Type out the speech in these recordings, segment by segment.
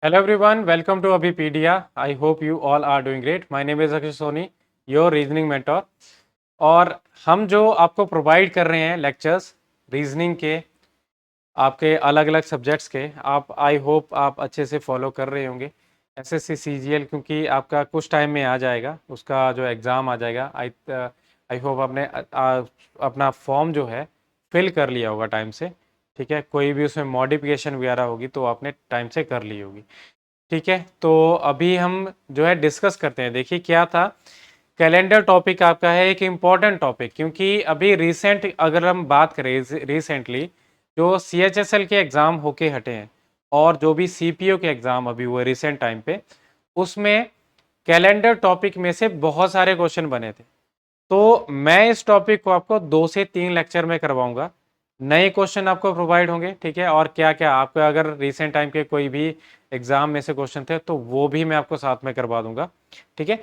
Hello everyone, welcome to Abhipedia. I hope you all are doing great. My name is Akshay Soni, your reasoning mentor. और हम जो आपको provide कर रहे हैं लेक्चर्स रीजनिंग के आपके अलग अलग सब्जेक्ट्स के, आप आई होप आप अच्छे से फॉलो कर रहे होंगे। एसएससी सीजीएल क्योंकि आपका कुछ टाइम में आ जाएगा, उसका जो एग्ज़ाम आ जाएगा। आई होप आपने अपना फॉर्म जो है फिल कर लिया होगा टाइम से। ठीक है, कोई भी उसमें मॉडिफिकेशन वगैरह होगी तो आपने टाइम से कर ली होगी। ठीक है, तो अभी हम जो है डिस्कस करते हैं। देखिए क्या था, कैलेंडर टॉपिक आपका है एक इम्पॉर्टेंट टॉपिक, क्योंकि अभी रिसेंट अगर हम बात करें रिसेंटली जो सीएचएसएल के एग्ज़ाम होके हटे हैं और जो भी सीपीओ के एग्ज़ाम अभी हुए रिसेंट टाइम पे, उसमें कैलेंडर टॉपिक में से बहुत सारे क्वेश्चन बने थे। तो मैं इस टॉपिक को आपको 2 से 3 लेक्चर में करवाऊंगा। नए क्वेश्चन आपको प्रोवाइड होंगे, ठीक है, और क्या क्या आपको अगर रिसेंट टाइम के कोई भी एग्जाम में से क्वेश्चन थे तो वो भी मैं आपको साथ में करवा दूंगा। ठीक है,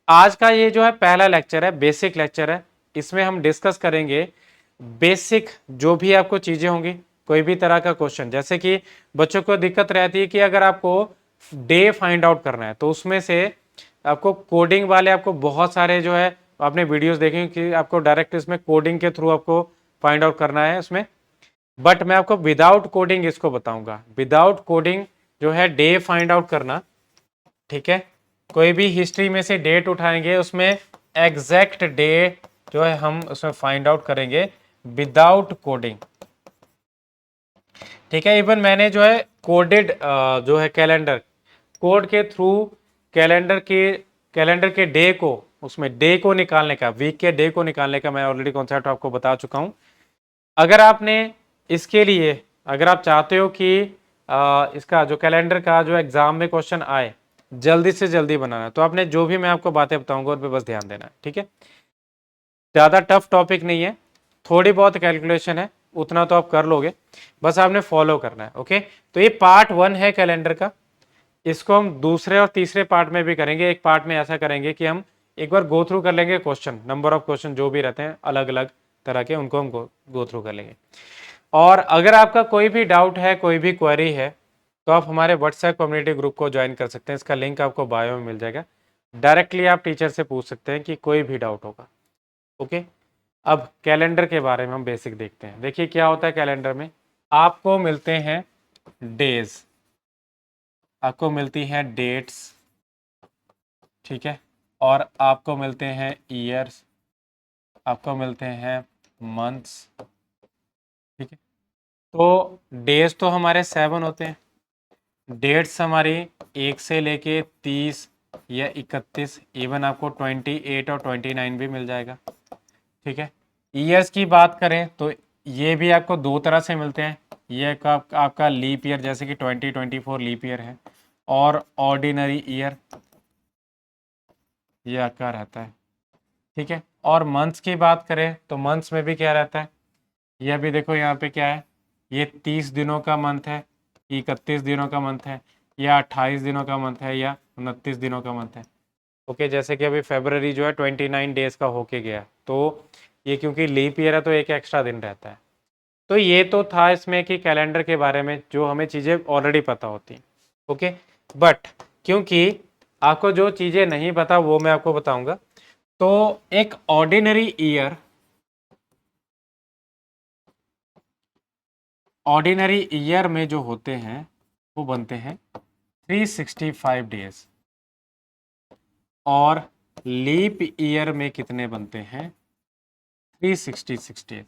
आज का ये जो है पहला लेक्चर है, बेसिक लेक्चर है। इसमें हम डिस्कस करेंगे बेसिक जो भी आपको चीजें होंगी, कोई भी तरह का क्वेश्चन। जैसे कि बच्चों को दिक्कत रहती है कि अगर आपको डे फाइंड आउट करना है तो उसमें से आपको कोडिंग वाले आपको बहुत सारे जो है आपने वीडियोस देखे कि आपको डायरेक्ट इसमें कोडिंग के थ्रू आपको फाइंड आउट करना है उसमें। बट मैं आपको विदाउट कोडिंग इसको बताऊंगा, विदाउट कोडिंग जो है डे फाइंड आउट करना। ठीक है, कोई भी हिस्ट्री में से डेट उठाएंगे, उसमें एग्जैक्ट डे जो है हम उसमें फाइंड आउट करेंगे विदाउट कोडिंग। ठीक है, इवन मैंने जो है कोडेड जो है कैलेंडर, कोड के थ्रू कैलेंडर के डे को, उसमें डे को निकालने का, वीक के डे को निकालने का मैं ऑलरेडी कॉन्सेप्ट आपको बता चुका हूं। अगर आपने इसके लिए, अगर आप चाहते हो कि इसका जो कैलेंडर का जो एग्जाम में क्वेश्चन आए जल्दी से जल्दी बनाना, तो आपने जो भी मैं आपको बातें बताऊंगा उन पर बस ध्यान देना है। ठीक है, ज़्यादा टफ टॉपिक नहीं है, थोड़ी बहुत कैलकुलेशन है, उतना तो आप कर लोगे, बस आपने फॉलो करना है। ओके, तो ये पार्ट 1 है कैलेंडर का। इसको हम दूसरे और तीसरे पार्ट में भी करेंगे। एक पार्ट में ऐसा करेंगे कि हम एक बार गो थ्रू कर लेंगे क्वेश्चन, नंबर ऑफ क्वेश्चन जो भी रहते हैं अलग अलग तरह के, उनको हम गो थ्रू कर लेंगे। और अगर आपका कोई भी डाउट है, कोई भी क्वेरी है, तो आप हमारे व्हाट्सएप कम्युनिटी ग्रुप को ज्वाइन कर सकते हैं। इसका लिंक आपको बायो में मिल जाएगा। डायरेक्टली आप टीचर से पूछ सकते हैं कि कोई भी डाउट होगा। ओके, अब कैलेंडर के बारे में हम बेसिक देखते हैं। देखिए क्या होता है कैलेंडर में, आपको मिलते हैं डेज, आपको मिलती हैं डेट्स, ठीक है, और आपको मिलते हैं ईयर्स, आपको मिलते हैं मंथ्स। ठीक है, तो डेज तो हमारे 7 होते हैं, डेट्स हमारी 1 से लेके 30 या 31, इवन आपको 28 और 29 भी मिल जाएगा। ठीक है, ईयर्स की बात करें तो ये भी आपको 2 तरह से मिलते हैं। ये आपका लीप ईयर, जैसे कि 2024 लीप ईयर है, और ऑर्डिनरी ईयर ये आपका रहता है। ठीक है, और मंथ्स की बात करें तो मंथ्स में भी क्या रहता है, ये अभी देखो यहाँ पे क्या है, ये 30 दिनों का मंथ है, 31 दिनों का मंथ है, या 28 दिनों का मंथ है, या 29 दिनों का मंथ है। ओके, जैसे कि अभी फेबररी जो है 29 डेज का होके गया, तो ये क्योंकि लीप ईयर है तो एक एक्स्ट्रा दिन रहता है। तो ये तो था इसमें कि कैलेंडर के बारे में जो हमें चीज़ें ऑलरेडी पता होती हैं। ओके, बट क्योंकि आपको जो चीज़ें नहीं पता वो मैं आपको बताऊंगा। तो एक ऑर्डिनरी ईयर में जो होते हैं वो बनते हैं 365 डेज, और लीप ईयर में कितने बनते हैं, 366 डेज।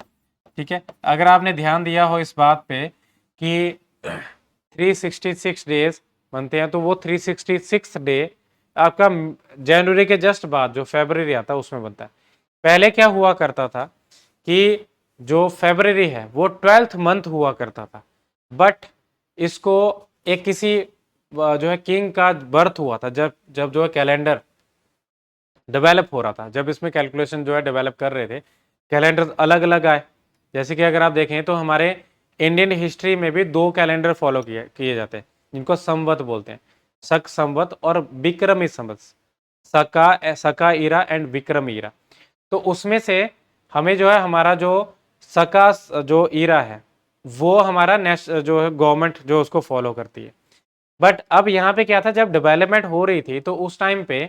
ठीक है, अगर आपने ध्यान दिया हो इस बात पे कि 366 डेज बनते हैं, तो वो 366 डे आपका जनवरी के जस्ट बाद जो फरवरी आता है उसमें बनता है। पहले क्या हुआ करता था कि जो फरवरी है वो 12th मंथ हुआ करता था, बट इसको एक किसी जो है किंग का बर्थ हुआ था, जब जब जो है कैलेंडर डेवलप हो रहा था, जब इसमें कैलकुलेशन जो है डेवलप कर रहे थे, कैलेंडर अलग अलग आए। जैसे कि अगर आप देखें तो हमारे इंडियन हिस्ट्री में भी 2 कैलेंडर फॉलो किए किए जाते हैं, जिनको संवत बोलते हैं, शक संवत और विक्रमी संवत, सका ईरा एंड विक्रम ईरा। तो उसमें से हमें जो है हमारा जो सका जो ईरा है वो हमारा जो है गवर्नमेंट जो उसको फॉलो करती है। बट अब यहाँ पे क्या था, जब डेवलपमेंट हो रही थी तो उस टाइम पे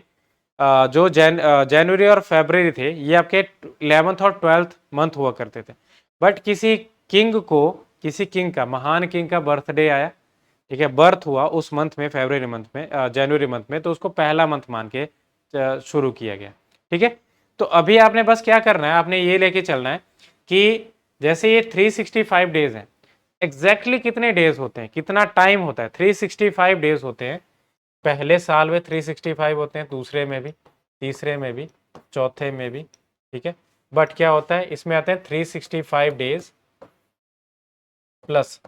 जो जनवरी और फरवरी थे ये आपके 11th और 12th मंथ हुआ करते थे। बट किसी किंग का, महान किंग का बर्थडे आया, ठीक है, बर्थ हुआ उस मंथ में, फरवरी मंथ में, जनवरी मंथ में, तो उसको पहला मंथ मान के शुरू किया गया। ठीक है, तो अभी आपने बस क्या करना है, आपने ये लेके चलना है कि जैसे ये 365 डेज हैं, एग्जैक्टली कितने डेज होते हैं, कितना टाइम होता है, 365 डेज होते हैं। पहले साल में 365 होते हैं, दूसरे में भी, तीसरे में भी, चौथे में भी। ठीक है, बट क्या होता है, इसमें आते हैं 365 days plus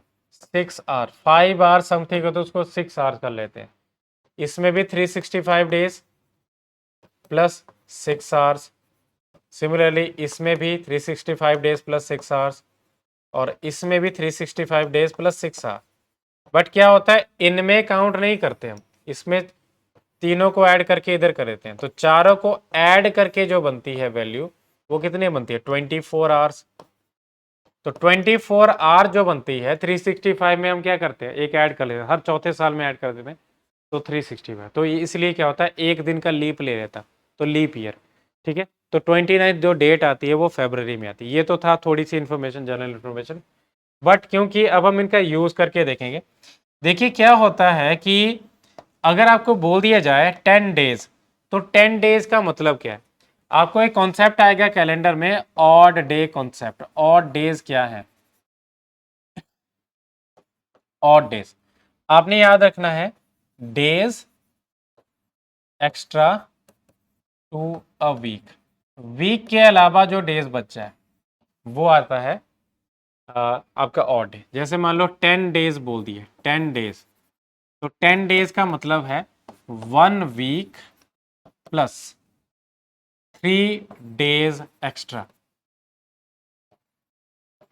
6 hour, 5 hour something हो तो उसको 6 आवर कर लेते हैं। इसमें भी 365 डेज प्लस 6 आवर्स, सिमिलरली इसमें भी 365 डेज प्लस 6 आवर्स, और इसमें भी 365 डेज प्लस 6 आवर। बट क्या होता है, इनमें काउंट नहीं करते हम, इसमें तीनों को ऐड करके इधर कर देते हैं, तो चारों को ऐड करके जो बनती है वैल्यू वो कितनी बनती है, 24 आवर्स। तो 24 आवर जो बनती है 365 में हम क्या करते हैं, एक ऐड कर लेते हैं, हर चौथे साल में ऐड कर देते हैं, तो 365। तो इसलिए क्या होता है, एक दिन का लीप ले लेता, तो लीप ईयर। ठीक है, तो 29 जो डेट आती है वो फरवरी में आती है। ये तो था थोड़ी सी इन्फॉर्मेशन, जनरल इन्फॉर्मेशन। बट क्योंकि अब हम इनका यूज करके देखेंगे, देखिए क्या होता है कि अगर आपको बोल दिया जाए 10 डेज, तो 10 डेज का मतलब क्या है, आपको एक कॉन्सेप्ट आएगा कैलेंडर में, odd day concept. Odd days क्या है, ऑड डेज आपने याद रखना है, days extra to a week. Week के अलावा जो डेज बचा है वो आता है आपका ऑड डे। जैसे मान लो 10 डेज बोल दिए, 10 डेज, तो 10 डेज का मतलब है 1 वीक प्लस 3 डेज एक्स्ट्रा।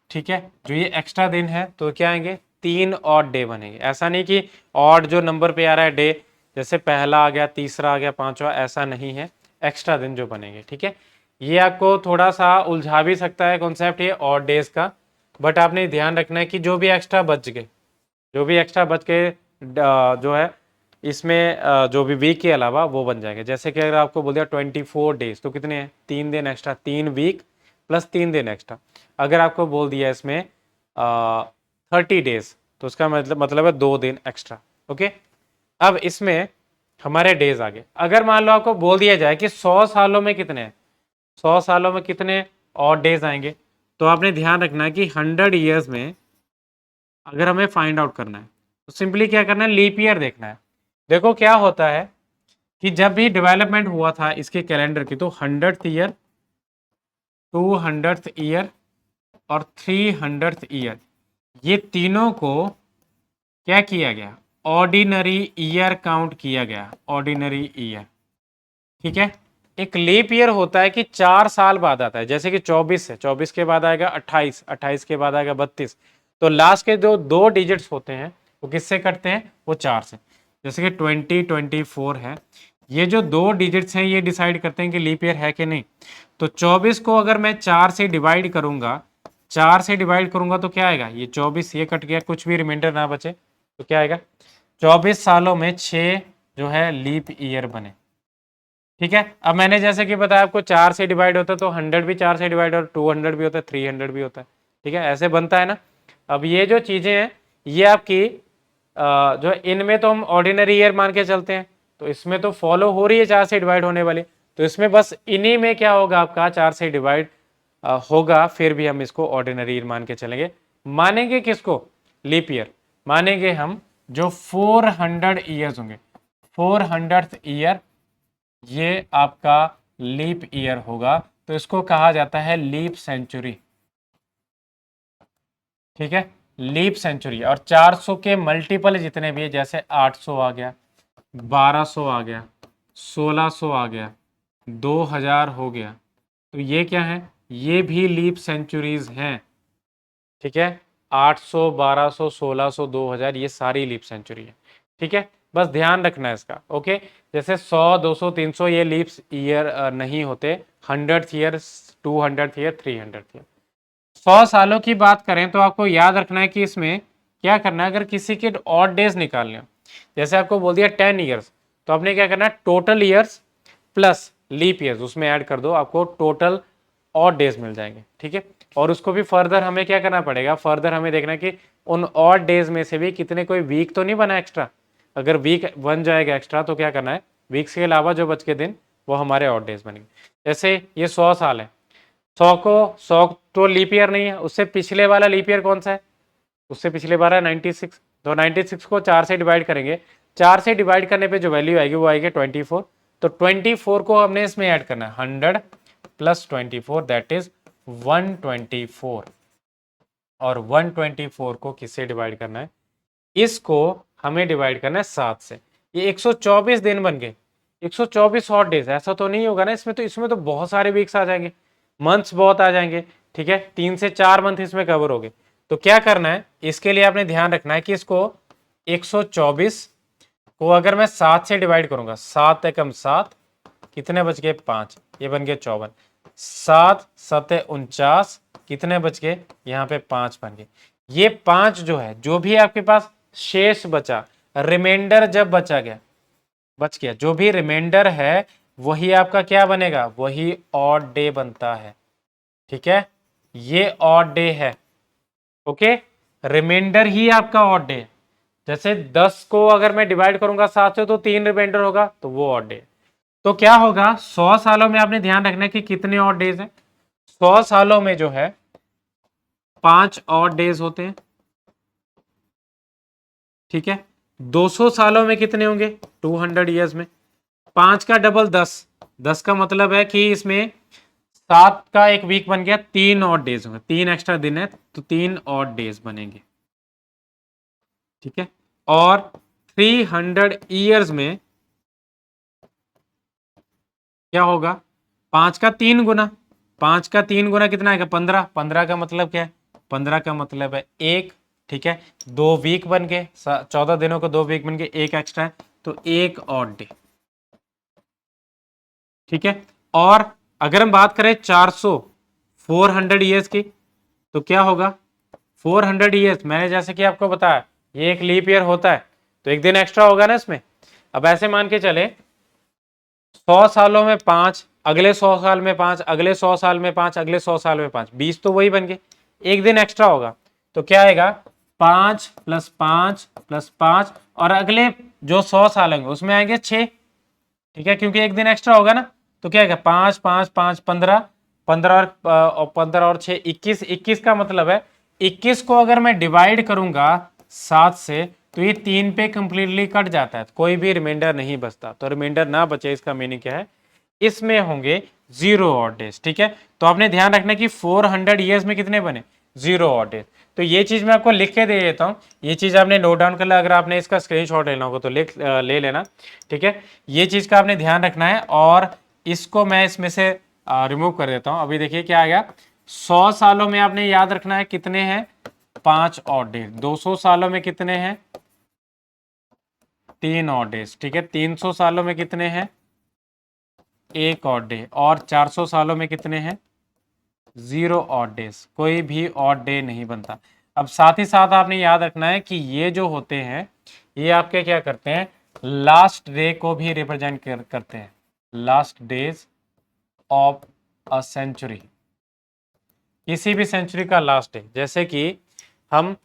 ठीक है, जो ये एक्स्ट्रा दिन है तो क्या आएंगे, 3 ऑड डे बनेंगे। ऐसा नहीं कि ऑड जो नंबर पे आ रहा है डे, जैसे पहला आ गया, तीसरा आ गया, पांचवा, ऐसा नहीं है, एक्स्ट्रा दिन जो बनेंगे। ठीक है, ये आपको थोड़ा सा उलझा भी सकता है कॉन्सेप्ट ये ऑड डेज का, बट आपने ध्यान रखना है कि जो भी एक्स्ट्रा बच गए, जो भी एक्स्ट्रा बच के जो है इसमें जो भी वीक के अलावा वो बन जाएंगे। जैसे कि अगर आपको बोल दिया 24 डेज, तो कितने हैं, 3 दिन एक्स्ट्रा, 3 वीक प्लस 3 दिन एक्स्ट्रा। अगर आपको बोल दिया इसमें 30 डेज, तो उसका मतलब है 2 दिन एक्स्ट्रा। ओके, अब इसमें हमारे डेज आ गए। अगर मान लो आपको बोल दिया जाए कि 100 सालों में कितने हैं, 100 सालों में कितने और डेज आएंगे, तो आपने ध्यान रखना है कि 100 ईयर्स में अगर हमें फाइंड आउट करना है तो सिंपली क्या करना है, लीप ईयर देखना है। देखो क्या होता है कि जब भी डेवलपमेंट हुआ था इसके कैलेंडर की, तो 100th ईयर, 200th ईयर और 300th ईयर, ये तीनों को क्या किया गया, ऑर्डिनरी ईयर काउंट किया गया, ऑर्डिनरी ईयर। ठीक है, एक लीप ईयर होता है कि 4 साल बाद आता है, जैसे कि 24 है, 24 के बाद आएगा 28, 28 के बाद आएगा 32, तो लास्ट के जो 2 डिजिट्स होते हैं वो किससे कटते हैं, वो 4 से। जैसे कि 2024 है, ये जो 2 डिजिट्स हैं ये डिसाइड करते हैं कि लीप ईयर है कि नहीं। तो 24 को अगर मैं 4 से डिवाइड करूंगा, 4 से डिवाइड करूंगा तो क्या आएगा, ये 24 ये कट गया, कुछ भी रिमाइंडर ना बचे, तो क्या आएगा, 24 सालों में 6 जो है लीप ईयर बने। ठीक है, अब मैंने जैसे कि बताया आपको 4 से डिवाइड होता है, तो 100 भी 4 से डिवाइड होता है, 200 भी होता है, 300 भी होता है। ठीक है, ऐसे बनता है ना। अब ये जो चीज़ें हैं ये आपकी जो इनमें तो हम ऑर्डिनरी ईयर मान के चलते हैं, तो इसमें तो फॉलो हो रही है 4 से डिवाइड होने वाली, तो इसमें बस इन्हीं में क्या होगा, आपका 4 से डिवाइड होगा, फिर भी हम इसको ऑर्डिनरी ईयर मान के चलेंगे। मानेंगे किसको, लीप ईयर मानेंगे हम, जो 400 ईयर्स होंगे, 400th ईयर ये आपका लीप ईयर होगा, तो इसको कहा जाता है लीप सेंचुरी। ठीक है, लीप सेंचुरी। और 400 के मल्टीपल जितने भी है, जैसे 800 आ गया, 1200 आ गया, 1600 आ गया, 2000 हो गया, तो ये क्या है, ये भी लीप सेंचुरीज हैं। ठीक है, 800, 1200, 1600, 2000, ये सारी लीप सेंचुरी है। ठीक है, बस ध्यान रखना है इसका। ओके, जैसे 100, 200, 300 ये लीप्स ईयर नहीं होते, 100th year, 200th year, 300th year. 100 सालों की बात करें तो आपको याद रखना है कि इसमें क्या करना है, अगर किसी के ऑड डेज निकालने हो जैसे आपको बोल दिया 10 ईयर्स, तो आपने क्या करना है, total years plus leap years उसमें ऐड कर दो, आपको टोटल ऑड डेज मिल जाएंगे, ठीक है। और उसको भी फर्दर हमें क्या करना पड़ेगा, फर्दर हमें देखना है कि उन ऑड डेज में से भी कितने, कोई वीक तो नहीं बना एक्स्ट्रा। अगर वीक बन जाएगा एक्स्ट्रा तो क्या करना है, वीक्स के अलावा जो बच के दिन वो हमारे ऑड डेज बनेंगे। जैसे ये 100 साल है, 100 तो लीप ईयर नहीं है, उससे पिछले वाला लीप ईयर कौन सा है, उससे पिछले बार है 96। तो 96 को 4 से डिवाइड करेंगे, 4 से डिवाइड करने पे जो वैल्यू आएगी वो आएगी 24। तो 24 को हमने इसमें ऐड करना है, 100 प्लस 24 दैट इज 124। और 124 को किससे डिवाइड करना है, इसको हमें डिवाइड करना है 7 से। ये 124 दिन बन गए, 124 हॉट डेज। ऐसा तो नहीं होगा ना इसमें तो बहुत सारे वीक्स आ जाएंगे, मंथ्स बहुत आ जाएंगे, ठीक है, 3 से 4 मंथ इसमें कवर हो गए। तो क्या करना है, इसके लिए आपने ध्यान रखना है कि इसको 124 को अगर मैं 7 से डिवाइड करूंगा, 7 एकम 7, कितने बच गए 5, ये बन गए 54, 7 7 49, कितने बच गए यहाँ पे 5 बन गए। ये 5 जो है, जो भी आपके पास शेष बचा, रिमाइंडर जब बच गया, जो भी रिमाइंडर है वही आपका क्या बनेगा, वही ऑड डे बनता है, ठीक है। ये ऑड डे है, ओके, रिमाइंडर ही आपका ऑड डे है। जैसे 10 को अगर मैं डिवाइड करूंगा 7 से तो 3 रिमाइंडर होगा, तो वो ऑड डे। तो क्या होगा, 100 सालों में आपने ध्यान रखना है कि कितने ऑड डेज हैं। 100 सालों में जो है 5 ऑड डेज होते हैं, ठीक है। 200 सालों में कितने होंगे, 200 ईयर्स में 5 का डबल 10, 10 का मतलब है कि इसमें 7 का एक वीक बन गया, 3 ऑड डेज होंगे, 3 एक्स्ट्रा दिन है तो 3 ऑड डेज बनेंगे, ठीक है। और 300 ईयर्स में क्या होगा, 5 का 3 गुना, 5 का 3 गुना कितना आएगा, 15। 15 का मतलब क्या है, 15 का मतलब है एक, ठीक है। 2 वीक बन गए, 14 दिनों को 2 वीक बन गए, एक एक्स्ट्रा है तो एक ऑड डे, ठीक है। और अगर हम बात करें 400 ईयर्स की, तो क्या होगा, 400 ईयर्स मैंने जैसे कि आपको बताया ये एक लीप ईयर होता है, तो एक दिन एक्स्ट्रा होगा ना इसमें। अब ऐसे मान के चले 100 सालों में 5, अगले 100 साल में 5, अगले 100 साल में 5, अगले 100 साल में 5, 20 तो वही बन गए, एक दिन एक्स्ट्रा होगा तो क्या आएगा, 5 प्लस 5 प्लस 5, और अगले जो 100 साल होंगे उसमें आएंगे 6, ठीक है, क्योंकि एक दिन एक्स्ट्रा होगा ना। तो क्या आएगा, 5 5 5 15, 15 और 15 और 6 21, 21 का मतलब है 21 को अगर मैं डिवाइड करूंगा 7 से तो ये 3 पे कंप्लीटली कट जाता है, कोई भी रिमाइंडर नहीं बचता। तो रिमाइंडर ना बचे इसका मीनिंग क्या है, इसमें होंगे 0 ऑड डेज, ठीक है। तो आपने ध्यान रखना कि 400 ईयर्स में कितने बने, 0 ऑड डेज। तो ये चीज मैं आपको लिख के दे देता हूँ, ये चीज आपने नोट डाउन कर लिया, अगर आपने इसका स्क्रीनशॉट लेना होगा तो ले लेना, ठीक है। ये चीज का आपने ध्यान रखना है, और इसको मैं इसमें से रिमूव कर देता हूँ। अभी देखिए क्या आ गया, 100 सालों में आपने याद रखना है कितने हैं, 5 ऑड डेज। 200 सालों में कितने हैं, 3 ऑड डेज, ठीक है। 300 सालों में कितने हैं, 1 ऑड डे। और 400 सालों में कितने हैं, 0 ऑड डेज, कोई भी ऑड डे नहीं बनता। अब साथ ही साथ आपने याद रखना है कि ये जो होते हैं ये आपके क्या करते हैं, लास्ट डे को भी रिप्रेजेंट करते हैं, last days of a century, किसी भी सेंचुरी का लास्ट डे। जैसे कि हम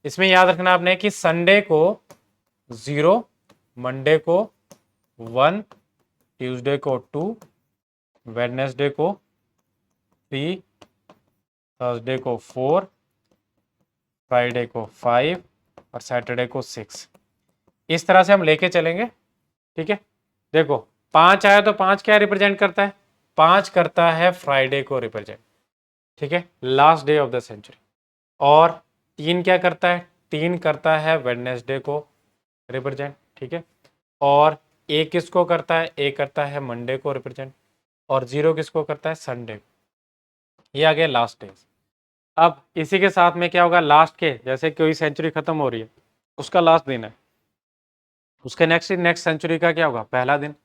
इसमें याद रखना आपने कि संडे को 0, मंडे को 1, ट्यूसडे को 2, वेडनेसडे को 3, थर्सडे को 4, फ्राइडे को 5 और सैटरडे को 6। इस तरह से हम लेके चलेंगे, ठीक है। देखो 5 आया तो 5 क्या रिप्रेजेंट करता है, 5 करता है फ्राइडे को रिप्रेजेंट, ठीक है, last day of the century. और 3 क्या करता है, 3 करता है वेडनेसडे को रिप्रेजेंट, ठीक है। और ए किसको करता है, ए करता है मंडे को रिप्रेजेंट, और 0 किसको करता है, संडे को। ये आ गया लास्ट डेज। अब इसी के साथ में क्या होगा, लास्ट के जैसे कोई सेंचुरी खत्म हो रही है उसका लास्ट दिन है, उसके नेक्स्ट सेंचुरी का क्या होगा, पहला दिन,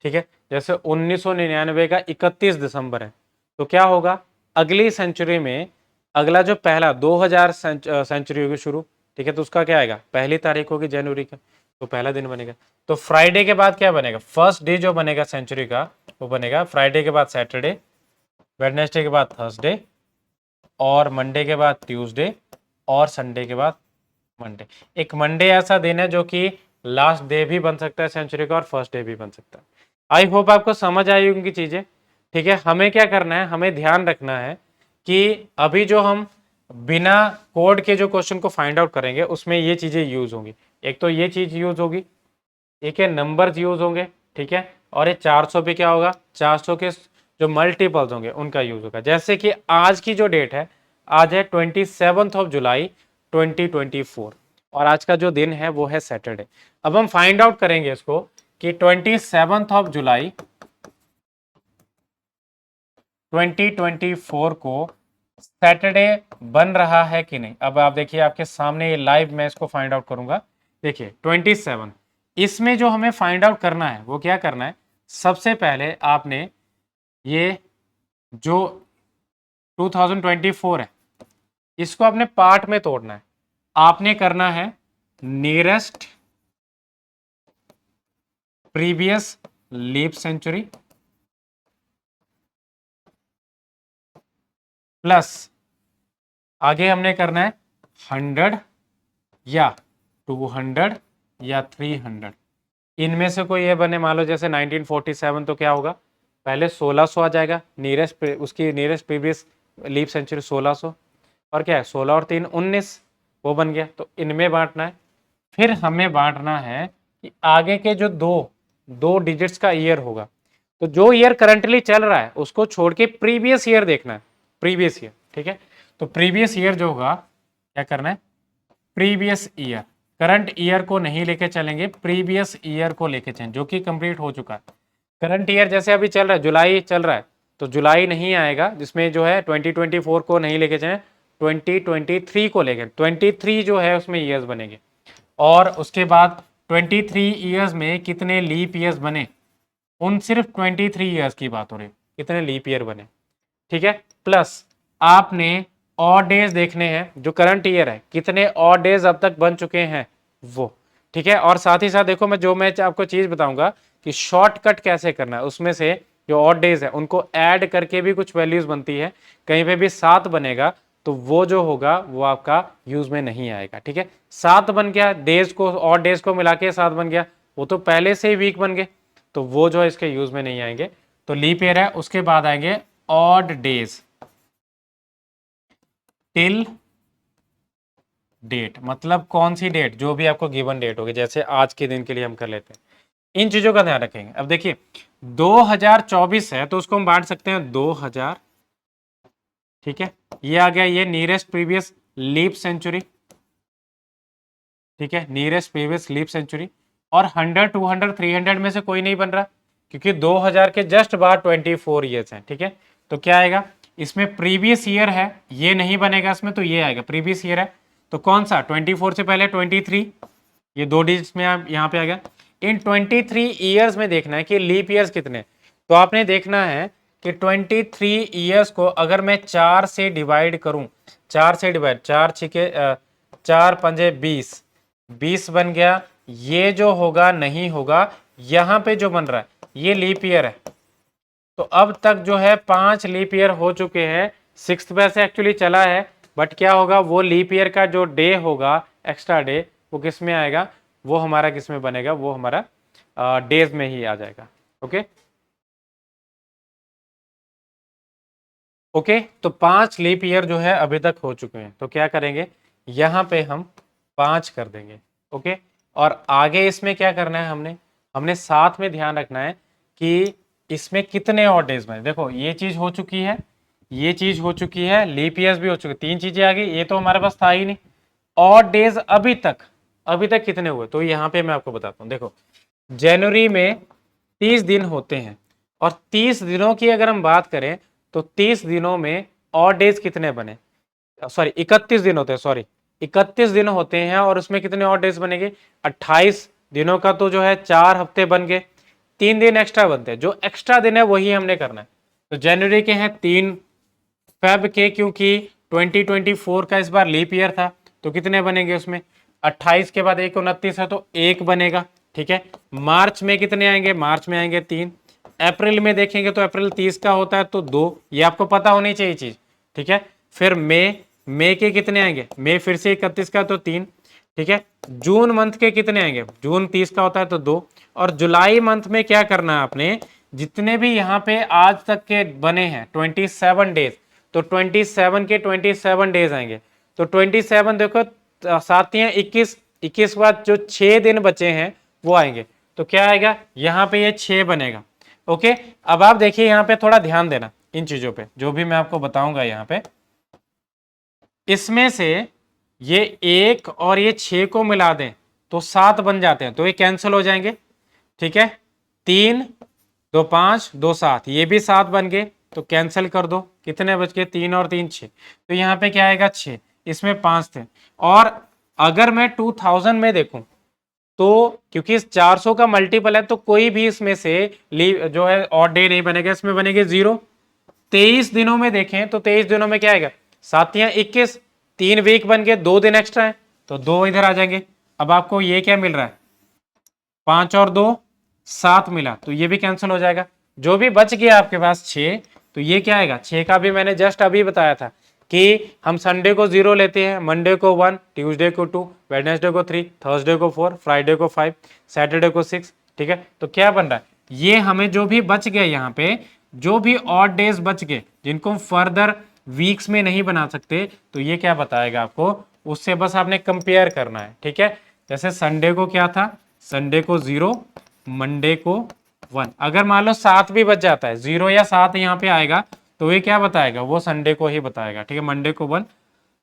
ठीक है। जैसे 1999 का 31 दिसंबर है तो क्या होगा, अगली सेंचुरी में अगला जो पहला 2000 सेंचुरी होगी शुरू, ठीक है, तो उसका क्या आएगा, पहली तारीख होगी जनवरी का। तो पहला दिन बनेगा। तो फ्राइडे के बाद क्या बनेगा, फर्स्ट डे जो बनेगा सेंचुरी का वो बनेगा फ्राइडे के बाद सैटरडे, वेडनेसडे के बाद थर्सडे, और मंडे के बाद ट्यूसडे, और संडे के बाद मंडे। एक मंडे ऐसा दिन है जो कि लास्ट डे भी बन सकता है सेंचुरी का और फर्स्ट डे भी बन सकता है। आई होप आपको समझ आई होंगी चीजें। ठीक है, हमें क्या करना है, हमें ध्यान रखना है कि अभी जो हम बिना कोड के जो क्वेश्चन को फाइंड आउट करेंगे उसमें ये चीजें यूज होंगी। एक तो ये चीज यूज होगी, एक है नंबर्स यूज होंगे, ठीक है, और ये 400 पे क्या होगा, 400 के जो मल्टीपल्स होंगे उनका यूज होगा। जैसे कि आज की जो डेट है, आज है 27 जुलाई 2024, और आज का जो दिन है वो है सैटरडे। अब हम फाइंड आउट करेंगे इसको कि 27 जुलाई 2024 को सैटरडे बन रहा है कि नहीं। अब आप देखिए आपके सामने ये लाइव मैं इसको फाइंड आउट करूंगा। देखिए 27, इसमें जो हमें फाइंड आउट करना है वो क्या करना है, सबसे पहले आपने ये जो 2024 है इसको अपने पार्ट में तोड़ना है। आपने करना है nearest previous leap century plus आगे हमने करना है 100 या 200 या 300। इनमें से कोई ये बने, मान लो जैसे 1947, तो क्या होगा, पहले 1600 आ जाएगा, नियरेस्ट उसकी नियरेस्ट प्रीवियस लीप सेंचुरी 1600, और क्या है 16 और 3 19, वो बन गया। तो इनमें बांटना है। फिर हमें बांटना है कि आगे के जो दो दो डिजिट्स का ईयर होगा, तो जो ईयर करंटली चल रहा है उसको छोड़ के प्रीवियस ईयर देखना है, प्रीवियस ईयर। ठीक है, तो प्रीवियस ईयर जो होगा क्या करना है, प्रीवियस ईयर, करंट ईयर को नहीं लेके चलेंगे, प्रीवियस ईयर को लेके चलेंगे जो कि कंप्लीट हो चुका है। करंट ईयर जैसे अभी चल रहा है, जुलाई चल रहा है, तो जुलाई नहीं आएगा, जिसमें जो है 2024 को नहीं लेके चलें, 2023 को लेके, 23 जो है उसमें ईयर्स बनेंगे। और उसके बाद 23 ईयर्स में कितने लीप ईयर्स बने, उन सिर्फ 23 ईयर्स की बात हो रही है, कितने लीप ईयर बने। ठीक है, प्लस आपने ऑड डेज देखने हैं, जो करंट ईयर है कितने ऑड डेज अब तक बन चुके हैं वो। ठीक है, और साथ ही साथ देखो मैं आपको चीज बताऊंगा कि शॉर्टकट कैसे करना है। उसमें से जो ऑड डेज है उनको ऐड करके भी कुछ वैल्यूज बनती है, कहीं पे भी 7 बनेगा तो वो जो होगा वो आपका यूज में नहीं आएगा। ठीक है, 7 बन गया, डेज को ऑड डेज को मिला के 7 बन गया, वो तो पहले से ही वीक बन गए, तो वो जो है इसके यूज में नहीं आएंगे। तो लीप ईयर है, उसके बाद आएंगे ऑड डेज टिल डेट, मतलब कौन सी डेट, जो भी आपको गिवन डेट होगी, जैसे आज के दिन के लिए हम कर लेते हैं। इन चीजों का ध्यान रखेंगे। अब देखिए 2024 है तो उसको हम बांट सकते हैं 2000। ठीक है, ये आ गया, ये नियरेस्ट प्रीवियस लीप सेंचुरी। ठीक है, नियरेस्ट प्रीवियस लीप सेंचुरी। और 100 200 300 में से कोई नहीं बन रहा, क्योंकि 2000 के जस्ट बाद 24 ईयर्स हैं। ठीक है, तो क्या आएगा इसमें, प्रीवियस ईयर है, ये नहीं बनेगा इसमें, तो ये आएगा प्रीवियस ईयर है, तो कौन सा 24 से पहले 23, ये 2 डिजिट्स में यहाँ पे आ गया। इन 23 ईयर्स में देखना है कि लीप ईयर्स कितने, तो आपने देखना है कि 23 ईयर्स को अगर मैं 4 से डिवाइड करूं, 4 से डिवाइड, 4 छिके 4 पंजे 20, 20 बन गया। ये जो होगा नहीं होगा, यहाँ पे जो बन रहा है ये लीप ईयर है। तो अब तक जो है 5 लीप ईयर हो चुके हैं, 6th वैसे एक्चुअली चला है, बट क्या होगा, वो लीप ईयर का जो डे होगा, एक्स्ट्रा डे, वो किस में आएगा, वो हमारा किस में बनेगा, वो हमारा डेज में ही आ जाएगा। ओके ओके, तो 5 लीप ईयर जो है अभी तक हो चुके हैं, तो क्या करेंगे, यहाँ पे हम 5 कर देंगे। ओके, और आगे इसमें क्या करना है, हमने हमने साथ में ध्यान रखना है कि इसमें कितने और डेज बने। देखो ये चीज हो चुकी है, ये चीज हो चुकी है, लीप ईयर्स भी हो चुके, 3 चीजें आ गई, ये तो हमारे पास था ही नहीं। और डेज अभी तक कितने हुए, तो यहाँ पे मैं आपको बताता हूँ। देखो जनवरी में 30 दिन होते हैं, और 30 दिनों की अगर हम बात करें तो 30 दिनों में और डेज कितने बने, सॉरी 31 दिन होते हैं, सॉरी 31 दिन होते हैं, और उसमें कितने और डेज बनेंगे, 28 दिनों का तो जो है 4 हफ्ते बन गए, 3 दिन एक्स्ट्रा बनते हैं, जो एक्स्ट्रा दिन है वही हमने करना है। तो जनवरी के हैं 3, फेब के क्योंकि 2024 का इस बार लीप ईयर था, तो कितने बनेंगे उसमें 28 के बाद 1 29 है तो 1 बनेगा, ठीक है। मार्च में कितने आएंगे, मार्च में आएंगे 3। अप्रैल में देखेंगे तो अप्रैल 30 का होता है तो 2, ये आपको पता होनी चाहिए चीज, ठीक है। फिर मई के कितने आएंगे, मई फिर से 31 का तो 3, ठीक है। जून मंथ के कितने आएंगे, जून 30 का होता है तो 2। और जुलाई मंथ में क्या करना है आपने, जितने भी यहाँ पे आज तक के बने हैं 27 डेज, तो 27 के 27 डेज आएंगे। तो 27 देखो, 7 या 21, 21 के बाद जो 6 दिन बचे हैं वो आएंगे, तो क्या आएगा यहाँ पे, ये 6 बनेगा। ओके, अब आप देखिए यहाँ पे थोड़ा ध्यान देना इन चीजों पे, जो भी मैं आपको बताऊंगा यहाँ पे, इसमें से ये 1 और ये 6 को मिला दें तो 7 बन जाते हैं, तो ये कैंसिल हो जाएंगे, ठीक है। 3 2 5 2 7, ये भी 7 बन गए तो कैंसिल कर दो, कितने बच गए, 3 और 3 6, तो यहाँ पे क्या आएगा 6, इसमें 5 थे। और अगर मैं 2000 में देखूं तो क्योंकि इस 400 का मल्टीपल है तो कोई भी इसमें से जो है ऑड डे नहीं बनेगा, इसमें बनेंगे 0। 23 दिनों में देखें तो 23 दिनों में क्या आएगा, 7 या 21, 3 वीक बन गए, 2 दिन एक्स्ट्रा है तो 2 इधर आ जाएंगे। अब आपको ये क्या मिल रहा है, 5 और 2 7 मिला, तो ये भी कैंसिल हो जाएगा। जो भी बच गया आपके पास 6, तो ये क्या आएगा, 6 का भी मैंने जस्ट अभी बताया था कि हम संडे को 0 लेते हैं, मंडे को 1, ट्यूसडे को 2, वेडनेसडे को 3, थर्सडे को 4, फ्राइडे को 5, सैटरडे को 6, ठीक है। तो क्या बन रहा है, ये हमें जो भी बच गए यहाँ पे, जो भी ऑड डेज बच गए जिनको फर्दर वीक्स में नहीं बना सकते, तो ये क्या बताएगा आपको, उससे बस आपने कंपेयर करना है, ठीक है। जैसे संडे को क्या था, संडे को 0, मंडे को 1, अगर मान लो 7 भी बच जाता है, 0 या 7 यहाँ पे आएगा तो ये क्या बताएगा, वो संडे को ही बताएगा, ठीक है। मंडे को 1,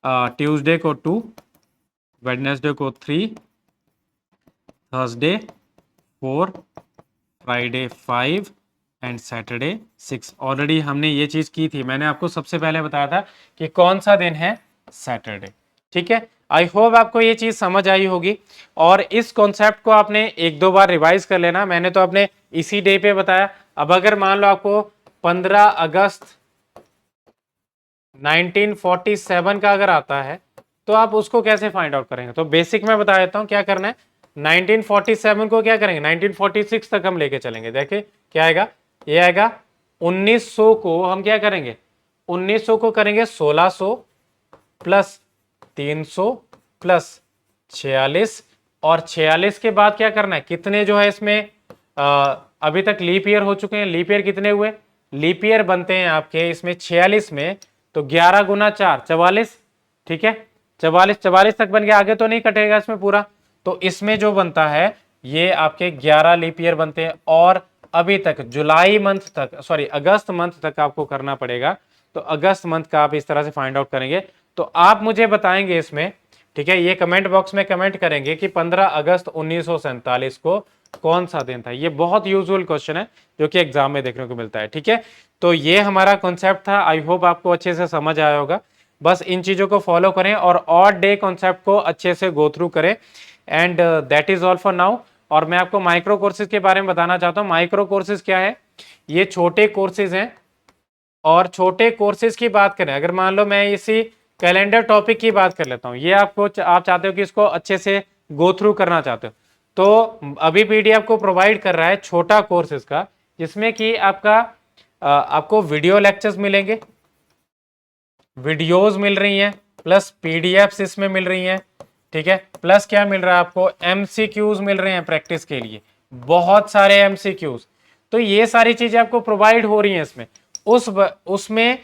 ट्यूसडे को 2, वेडनेसडे को 3, Thursday 4, Friday 5 and Saturday 6। Already हमने ये चीज की थी, मैंने आपको सबसे पहले बताया था कि कौन सा दिन है, सैटरडे, ठीक है। आई होप आपको ये चीज समझ आई होगी और इस कॉन्सेप्ट को आपने 1-2 बार रिवाइज कर लेना। मैंने तो अपने इसी डे पे बताया। अब अगर मान लो आपको 15 अगस्त 1947 का अगर आता है तो आप उसको कैसे फाइंड आउट करेंगे, तो बेसिक में बता देता हूं क्या करना है। 1947 को क्या करेंगे, 1946 तक हम लेके चलेंगे। देखें क्या आएगा, ये आएगा 1900 को हम क्या करेंगे, 1900 को करेंगे 1600 प्लस 300 प्लस 46, और 46 के बाद क्या करना है, कितने जो है इसमें अभी तक लीप ईयर हो चुके हैं, लीप ईयर कितने हुए, लीप ईयर बनते हैं आपके इसमें 46 में, तो 11 गुना 4 44, ठीक है। 44 तक बन गया, आगे तो नहीं कटेगा इसमें पूरा, तो इसमें जो बनता है ये आपके 11 लीप ईयर बनते हैं। और अभी तक जुलाई मंथ तक, सॉरी अगस्त मंथ तक आपको करना पड़ेगा, तो अगस्त मंथ का आप इस तरह से फाइंड आउट करेंगे। तो आप मुझे बताएंगे इसमें, ठीक है, ये कमेंट बॉक्स में कमेंट करेंगे कि 15 अगस्त 1947 को कौन सा दिन था। ये बहुत यूजुअल क्वेश्चन है जो कि एग्जाम में देखने को मिलता है, ठीक है। तो ये हमारा कॉन्सेप्ट था, आई होप आपको अच्छे से समझ आया होगा। बस इन चीजों को फॉलो करें और ऑड डे कॉन्सेप्ट को अच्छे से गो थ्रू करें, and that is all for now. और मैं आपको माइक्रो कोर्सेज के बारे में बताना चाहता हूँ। माइक्रो कोर्सेज क्या है, ये छोटे कोर्सेज हैं। और छोटे कोर्सेज की बात करें, अगर मान लो मैं इसी कैलेंडर टॉपिक की बात कर लेता हूँ, ये आपको आप चाहते हो कि इसको अच्छे से गो थ्रू करना चाहते हो, तो अभी पीडीएफ को प्रोवाइड कर रहा है छोटा कोर्स इसका, जिसमें कि आपको वीडियो लेक्चर्स मिलेंगे, वीडियोस मिल रही हैं, प्लस पीडीएफ्स इसमें मिल रही हैं, ठीक है। प्लस क्या मिल रहा है आपको, एमसीक्यूज मिल रहे हैं प्रैक्टिस के लिए, बहुत सारे एमसीक्यूज। तो ये सारी चीजें आपको प्रोवाइड हो रही हैं इसमें, उसमें।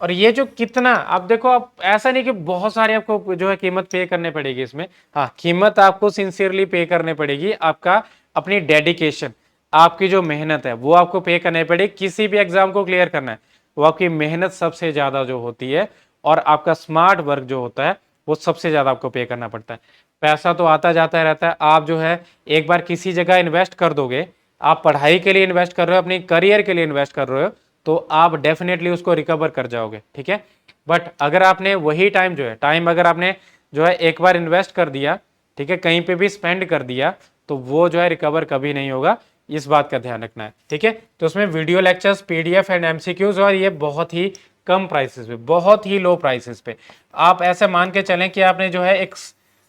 और ये जो कितना आप देखो, आप ऐसा नहीं कि बहुत सारी आपको जो है कीमत पे करने पड़ेगी इसमें। हाँ, कीमत आपको सिंसियरली पे करने पड़ेगी, आपका अपनी डेडिकेशन, आपकी जो मेहनत है वो आपको पे करनी पड़ेगी। किसी भी एग्जाम को क्लियर करना है, वो आपकी मेहनत सबसे ज्यादा जो होती है, और आपका स्मार्ट वर्क जो होता है वो सबसे ज्यादा आपको पे करना पड़ता है। पैसा तो आता जाता रहता है, आप जो है एक बार किसी जगह इन्वेस्ट कर दोगे, आप पढ़ाई के लिए इन्वेस्ट कर रहे हो, अपनी करियर के लिए इन्वेस्ट कर रहे हो, तो आप डेफिनेटली उसको रिकवर कर जाओगे, ठीक है। बट अगर आपने वही टाइम जो है, अगर आपने जो है एक बार इन्वेस्ट कर दिया, ठीक है, कहीं पे भी स्पेंड कर दिया, तो वो जो है रिकवर कभी नहीं होगा। इस बात का ध्यान रखना है, ठीक है। तो उसमें video lectures, PDF and MCQs, और ये बहुत ही कम प्राइसेस पे, बहुत ही लो प्राइसेस पे। आप ऐसे मान के चलें कि आपने जो है एक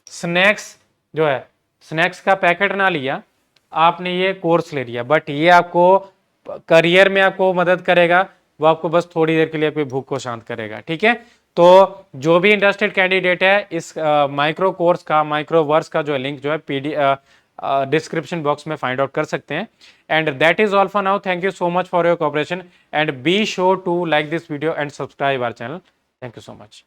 स्नैक्स जो है स्नैक्स का पैकेट ना लिया, आपने ये कोर्स ले लिया, बट ये आपको करियर में आपको मदद करेगा, वो आपको बस थोड़ी देर के लिए आपकी भूख को शांत करेगा, ठीक है। तो जो भी इंटरेस्टेड कैंडिडेट है इस माइक्रो कोर्स का, माइक्रो वर्स का जो लिंक जो है पीडी डिस्क्रिप्शन बॉक्स में फाइंड आउट कर सकते हैं। And that is all for now, thank you so much for your cooperation and be sure to like this video and subscribe our channel. Thank you so much.